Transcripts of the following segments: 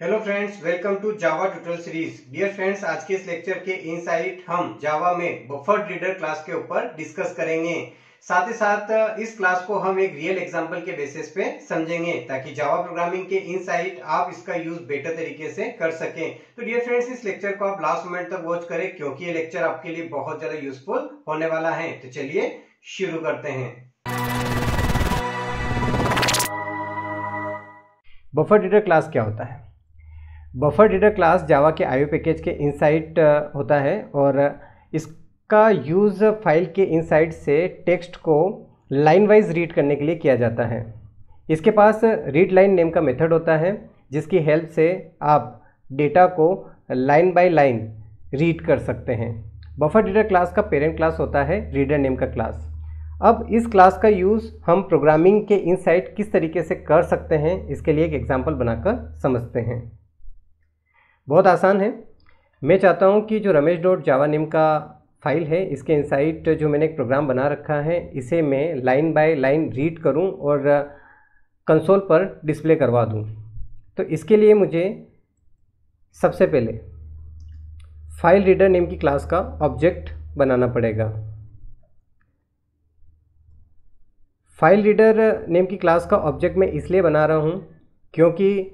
Hello friends, welcome to Java tutorial series. Dear friends, आज के इस लेक्चर के इनसाइट हम जावा में बफर रीडर क्लास के ऊपर डिस्कस करेंगे। साथ ही साथ इस क्लास को हम एक रियल एग्जांपल के बेसिस पे समझेंगे ताकि जावा प्रोग्रामिंग के इनसाइट आप इसका यूज बेटर तरीके से कर सकें। तो डियर फ्रेंड्स, इस लेक्चर को आप लास्ट मोमेंट तक वॉच करें क्योंकि ये लेक्चर आपके लिए बहुत ज्यादा यूजफुल होने वाला है। तो चलिए शुरू करते हैं। बफर रीडर क्लास क्या होता है? बफर रीडर क्लास जावा के आईओ पैकेज के इनसाइड होता है और इसका यूज़ फाइल के इनसाइड से टेक्स्ट को लाइन वाइज रीड करने के लिए किया जाता है। इसके पास रीड लाइन नेम का मेथड होता है जिसकी हेल्प से आप डेटा को लाइन बाय लाइन रीड कर सकते हैं। बफर रीडर क्लास का पेरेंट क्लास होता है रीडर नेम का क्लास। अब इस क्लास का यूज़ हम प्रोग्रामिंग के इनसाइड किस तरीके से कर सकते हैं इसके लिए एक एग्जाम्पल बनाकर समझते हैं। बहुत आसान है। मैं चाहता हूं कि जो ramesh.java नेम का फाइल है इसके इनसाइड जो मैंने एक प्रोग्राम बना रखा है इसे मैं लाइन बाय लाइन रीड करूं और कंसोल पर डिस्प्ले करवा दूं। तो इसके लिए मुझे सबसे पहले फाइल रीडर नेम की क्लास का ऑब्जेक्ट बनाना पड़ेगा। फाइल रीडर नेम की क्लास का ऑब्जेक्ट मैं इसलिए बना रहा हूं क्योंकि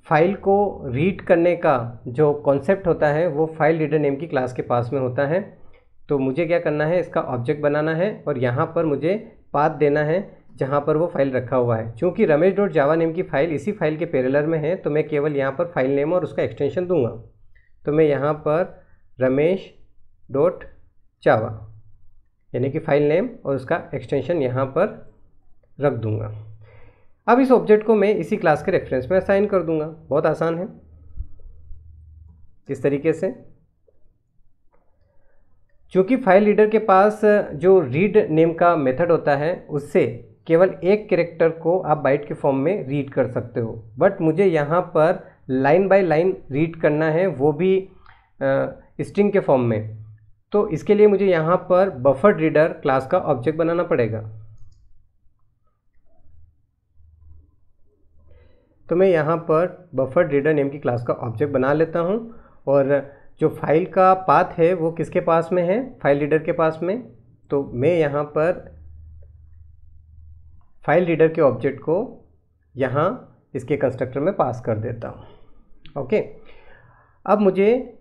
फाइल को रीड करने का जो कॉन्सेप्ट होता है वो फाइल रीडर नेम की क्लास के पास में होता है। तो मुझे क्या करना है, इसका ऑब्जेक्ट बनाना है और यहाँ पर मुझे पाथ देना है जहाँ पर वो फाइल रखा हुआ है। चूँकि ramesh.java नेम की फ़ाइल इसी फाइल के पैरेलल में है तो मैं केवल यहाँ पर फाइल नेम और उसका एक्सटेंशन दूंगा। तो मैं यहाँ पर ramesh.java यानी कि फाइल नेम और उसका एक्सटेंशन यहाँ पर रख दूंगा। अब इस ऑब्जेक्ट को मैं इसी क्लास के रेफरेंस में असाइन कर दूंगा। बहुत आसान है। इस तरीके से चूंकि फाइल रीडर के पास जो रीड नेम का मेथड होता है उससे केवल एक कैरेक्टर को आप बाइट के फॉर्म में रीड कर सकते हो, बट मुझे यहाँ पर लाइन बाय लाइन रीड करना है, वो भी स्ट्रिंग के फॉर्म में। तो इसके लिए मुझे यहाँ पर बफर रीडर क्लास का ऑब्जेक्ट बनाना पड़ेगा। तो मैं यहाँ पर बफर रीडर नेम की क्लास का ऑब्जेक्ट बना लेता हूँ और जो फाइल का पाथ है वो किसके पास में है, फाइल रीडर के पास में। तो मैं यहाँ पर फाइल रीडर के ऑब्जेक्ट को यहाँ इसके कंस्ट्रक्टर में पास कर देता हूँ। ओके, अब मुझे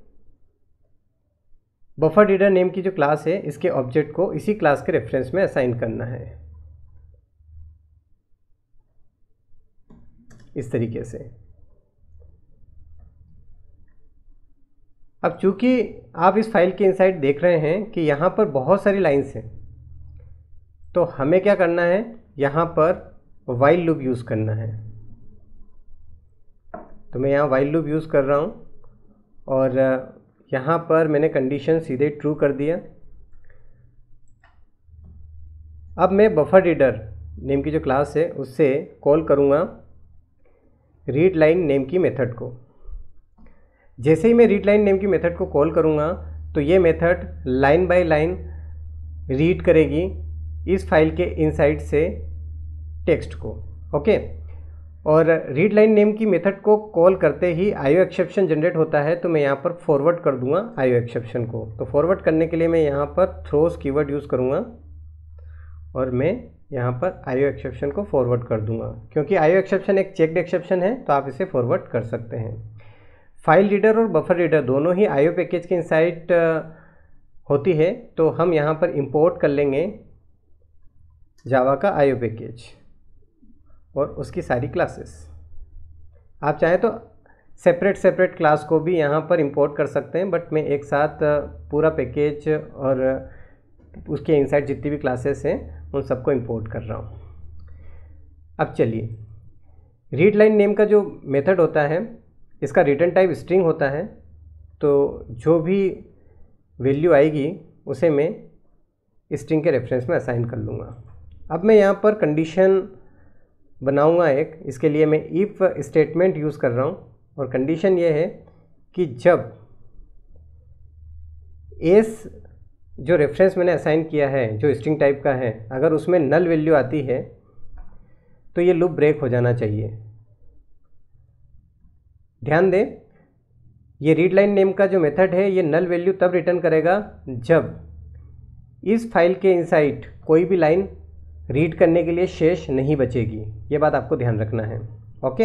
बफर रीडर नेम की जो क्लास है इसके ऑब्जेक्ट को इसी क्लास के रेफरेंस में असाइन करना है इस तरीके से। अब चूंकि आप इस फाइल के इनसाइड देख रहे हैं कि यहाँ पर बहुत सारी लाइंस हैं, तो हमें क्या करना है, यहाँ पर व्हाइल लूप यूज़ करना है। तो मैं यहाँ व्हाइल लूप यूज़ कर रहा हूँ और यहाँ पर मैंने कंडीशन सीधे ट्रू कर दिया। अब मैं बफर रीडर नेम की जो क्लास है उससे कॉल करूँगा रीड लाइन नेम की मेथड को। जैसे ही मैं रीड लाइन नेम की मेथड को कॉल करूँगा तो ये method line by line read करेगी इस फाइल के इनसाइड से टेक्स्ट को। ओके, और रीड लाइन नेम की मेथड को कॉल करते ही आईओ एक्सेप्शन जनरेट होता है, तो मैं यहाँ पर फॉरवर्ड कर दूँगा आईओ एक्सेप्शन को। तो फॉरवर्ड करने के लिए मैं यहाँ पर थ्रोस कीवर्ड यूज़ करूँगा और मैं यहाँ पर आईओ एक्सेप्शन को फॉरवर्ड कर दूंगा। क्योंकि आईओ एक्सेप्शन एक चेक्ड एक्सेप्शन है तो आप इसे फॉरवर्ड कर सकते हैं। फाइल रीडर और बफर रीडर दोनों ही आईओ पैकेज के इनसाइड होती है, तो हम यहाँ पर इंपोर्ट कर लेंगे जावा का आईओ पैकेज और उसकी सारी क्लासेस। आप चाहें तो सेपरेट क्लास को भी यहाँ पर इंपोर्ट कर सकते हैं, बट मैं एक साथ पूरा पैकेज और उसके इनसाइड जितनी भी क्लासेस हैं उन सबको इंपोर्ट कर रहा हूँ। अब चलिए, रीड लाइन नेम का जो मेथड होता है इसका रिटर्न टाइप स्ट्रिंग होता है, तो जो भी वैल्यू आएगी उसे मैं स्ट्रिंग के रेफरेंस में असाइन कर लूँगा। अब मैं यहाँ पर कंडीशन बनाऊँगा एक, इसके लिए मैं इफ़ स्टेटमेंट यूज़ कर रहा हूँ और कंडीशन ये है कि जब एस जो रेफरेंस मैंने असाइन किया है जो स्ट्रिंग टाइप का है, अगर उसमें नल वैल्यू आती है तो ये लूप ब्रेक हो जाना चाहिए। ध्यान दें, ये रीड लाइन नेम का जो मेथड है ये नल वैल्यू तब रिटर्न करेगा जब इस फाइल के इनसाइड कोई भी लाइन रीड करने के लिए शेष नहीं बचेगी। ये बात आपको ध्यान रखना है। ओके,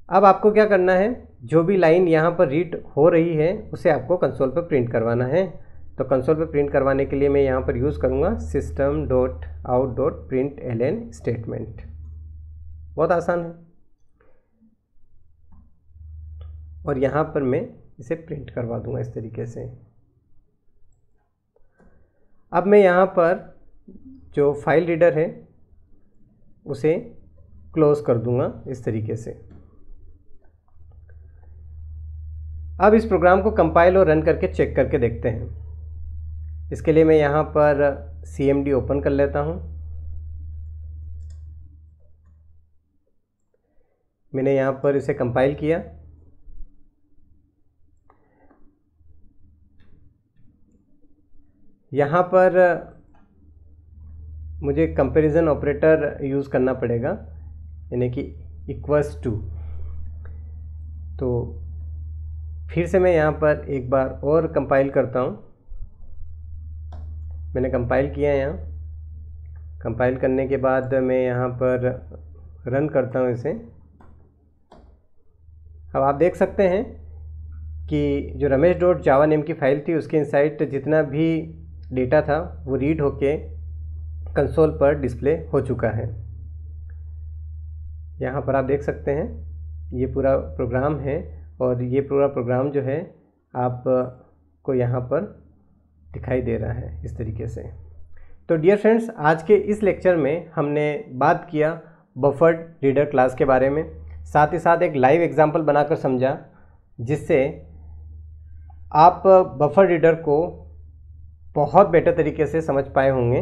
अब आपको क्या करना है, जो भी लाइन यहाँ पर रीड हो रही है उसे आपको कंसोल पर प्रिंट करवाना है। तो कंसोल पर प्रिंट करवाने के लिए मैं यहाँ पर यूज़ करूँगा system.out.println स्टेटमेंट। बहुत आसान है, और यहाँ पर मैं इसे प्रिंट करवा दूँगा इस तरीके से। अब मैं यहाँ पर जो फाइल रीडर है उसे क्लोज कर दूँगा इस तरीके से। अब इस प्रोग्राम को कंपाइल और रन करके चेक करके देखते हैं। इसके लिए मैं यहाँ पर CMD ओपन कर लेता हूँ। मैंने यहाँ पर इसे कंपाइल किया। यहाँ पर मुझे कंपैरिजन ऑपरेटर यूज़ करना पड़ेगा, यानी कि इक्वल्स टू। तो फिर से मैं यहाँ पर एक बार और कंपाइल करता हूँ। मैंने कंपाइल किया यहाँ। कंपाइल करने के बाद मैं यहाँ पर रन करता हूँ इसे। अब आप देख सकते हैं कि जो ramesh.java नेम की फ़ाइल थी उसके इनसाइड जितना भी डेटा था वो रीड होके कंसोल पर डिस्प्ले हो चुका है। यहाँ पर आप देख सकते हैं ये पूरा प्रोग्राम है, और ये पूरा प्रोग्राम जो है आपको यहाँ पर दिखाई दे रहा है इस तरीके से। तो डियर फ्रेंड्स, आज के इस लेक्चर में हमने बात किया बफर्ड रीडर क्लास के बारे में, साथ ही साथ एक लाइव एग्जांपल बनाकर समझा, जिससे आप बफर रीडर को बहुत बेटर तरीके से समझ पाए होंगे।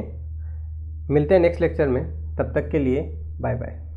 मिलते हैं नेक्स्ट लेक्चर में, तब तक के लिए बाय बाय।